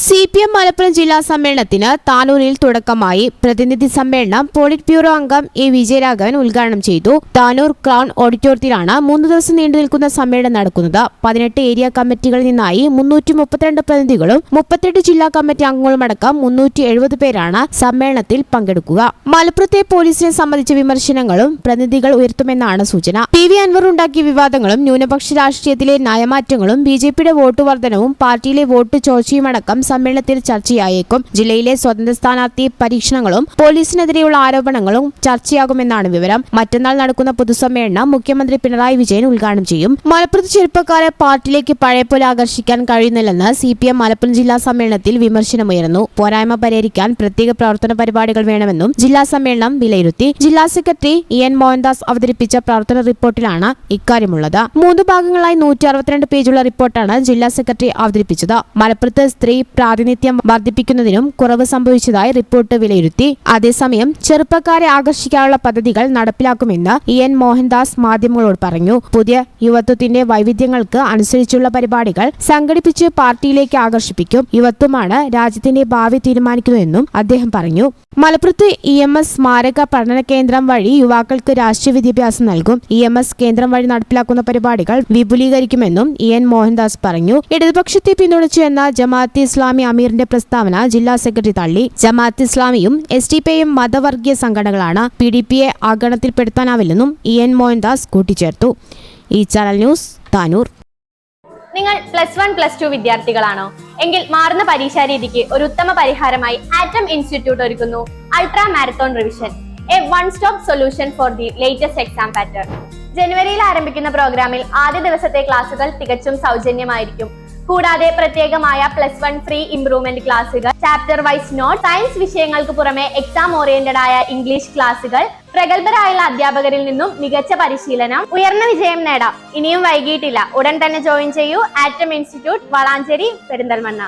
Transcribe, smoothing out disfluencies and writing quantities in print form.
CPM Malappuram ജില്ലാ സമ്മേളനത്തിന് താനൂരിൽ തുടക്കമായി. പ്രതിനിധി സമ്മേളനം പോളിറ്റ് ബ്യൂറോ അംഗം എ വിജയരാഘവൻ ഉദ്ഘാടനം ചെയ്തു. താനൂർ ക്രൗൺ ഓഡിറ്റോറിയത്തിലാണ് 3 ദിവസം നീണ്ടുനിൽക്കുന്ന സമ്മേളനം നടക്കുന്നത്. 18 ഏരിയ കമ്മിറ്റികളിൽ നിന്നായി 332 പ്രതിനിധികളും 38 ജില്ലാ കമ്മിറ്റി അംഗങ്ങളുമടക്കം 370 പേരാണ് സമ്മേളനത്തിൽ പങ്കെടുക്കുക. മലപ്പുറത്തെ പോലീസിനെ സംബന്ധിച്ച വിമർശനങ്ങളും പ്രതിനിധികൾ ഉയർത്തുമെന്നാണ് സൂചന. PV അൻവർ ഉണ്ടാക്കിയ വിവാദങ്ങളും ന്യൂനപക്ഷ രാഷ്ട്രീയത്തിലെ നയമാറ്റങ്ങളും BJPയുടെ വോട്ട് വർധനവും പാർട്ടിയിലെ വോട്ട് ചോർച്ചയുമടക്കം സമ്മേളനത്തിൽ ചർച്ചയായേക്കും. ജില്ലയിലെ സ്വതന്ത്ര സ്ഥാനാർത്ഥി പരീക്ഷണങ്ങളും പോലീസിനെതിരെയുള്ള ആരോപണങ്ങളും ചർച്ചയാകുമെന്നാണ് വിവരം. മറ്റന്നാൾ നടക്കുന്ന പൊതുസമ്മേളനം മുഖ്യമന്ത്രി പിണറായി വിജയൻ ഉദ്ഘാടനം ചെയ്യും. മലപ്പുറത്ത് ചെറുപ്പക്കാരെ പാർട്ടിയിലേക്ക് പഴയപോലെ ആകർഷിക്കാൻ കഴിയുന്നില്ലെന്ന് CPM മലപ്പുറം ജില്ലാ സമ്മേളനത്തിൽ വിമർശനമുയർന്നു. പോരായ്മ പരിഹരിക്കാൻ പ്രത്യേക പ്രവർത്തന പരിപാടികൾ വേണമെന്നും ജില്ലാ സമ്മേളനം വിലയിരുത്തി. ജില്ലാ സെക്രട്ടറി EN മോഹൻദാസ് അവതരിപ്പിച്ച പ്രവർത്തന റിപ്പോർട്ടിലാണ് ഇക്കാര്യമുള്ളത്. 3 ഭാഗങ്ങളായി 162 പേജുള്ള റിപ്പോർട്ടാണ് ജില്ലാ സെക്രട്ടറി അവതരിപ്പിച്ചത്. മലപ്പുറത്ത് സ്ത്രീ പ്രാതിനിധ്യം വർദ്ധിപ്പിക്കുന്നതിനും കുറവ് സംഭവിച്ചതായി റിപ്പോർട്ട് വിലയിരുത്തി. അതേസമയം ചെറുപ്പക്കാരെ ആകർഷിക്കാനുള്ള പദ്ധതികൾ നടപ്പിലാക്കുമെന്ന് EN മോഹൻദാസ് മാധ്യമങ്ങളോട് പറഞ്ഞു. പുതിയ യുവത്വത്തിന്റെ വൈവിധ്യങ്ങൾക്ക് അനുസരിച്ചുള്ള പരിപാടികൾ സംഘടിപ്പിച്ച് പാർട്ടിയിലേക്ക് ആകർഷിപ്പിക്കും. യുവത്വമാണ് രാജ്യത്തിന്റെ ഭാവി തീരുമാനിക്കുന്നതെന്നും അദ്ദേഹം പറഞ്ഞു. മലപ്പുറത്ത് EMS സ്മാരക പഠന കേന്ദ്രം വഴി യുവാക്കൾക്ക് രാഷ്ട്രീയ വിദ്യാഭ്യാസം നൽകും. EMS കേന്ദ്രം വഴി നടപ്പിലാക്കുന്ന പരിപാടികൾ വിപുലീകരിക്കുമെന്നും EN മോഹൻദാസ് പറഞ്ഞു. ഇടതുപക്ഷത്തെ പിന്തുണച്ചു എന്ന ജമാഅത്തെ ഇസ്ലാമി അമീറിന്റെ പ്രസ്താവന ജില്ലാ സെക്രട്ടറി തള്ളി. ജമാഅത്തെ ഇസ്ലാമിയും SDPയും മതവർഗീയ സംഘടനകളാണ്. PDPയെ ആഗണനത്തിൽപ്പെടുത്താനാവില്ലെന്നും EN മോഹൻദാസ് കൂട്ടിച്ചേർത്തു. ഈ ചാനൽ ന്യൂസ് താനൂർ. നിങ്ങൾ +1, +2 വിദ്യാർത്ഥികളാണോ? എങ്കിൽ മാറുന്ന പരീക്ഷാ രീതിക്ക് ഒരു ഉത്തമ പരിഹാരമായി ആറ്റം ഇൻസ്റ്റിറ്റ്യൂട്ട് ഒരുക്കുന്നു ultra marathon revision, A one stop solution for the latest exam pattern. ജനുവരിയിൽ ആരംഭിക്കുന്ന പ്രോഗ്രാമിൽ ആദ്യ ദിവസത്തെ ക്ലാസുകൾ തികച്ചും സൗജന്യമായിരിക്കും. കൂടാതെ പ്രത്യേകമായ +1 ഫ്രീ ഇംപ്രൂവ്മെന്റ് ക്ലാസുകൾ, ചാപ്റ്റർ വൈസ് നോട്ട്, സയൻസ് വിഷയങ്ങൾക്ക് പുറമെ എക്സാം ഓറിയന്റഡ് ആയ ഇംഗ്ലീഷ് ക്ലാസുകൾ, പ്രഗത്ഭരായുള്ള അധ്യാപകരിൽ നിന്നും മികച്ച പരിശീലനം, ഉയർന്ന വിജയം നേടാം. ഇനിയും വൈകിയിട്ടില്ല, ഉടൻ തന്നെ ജോയിൻ ചെയ്യൂ. Atom institute, Valanchery, Perinthalmanna.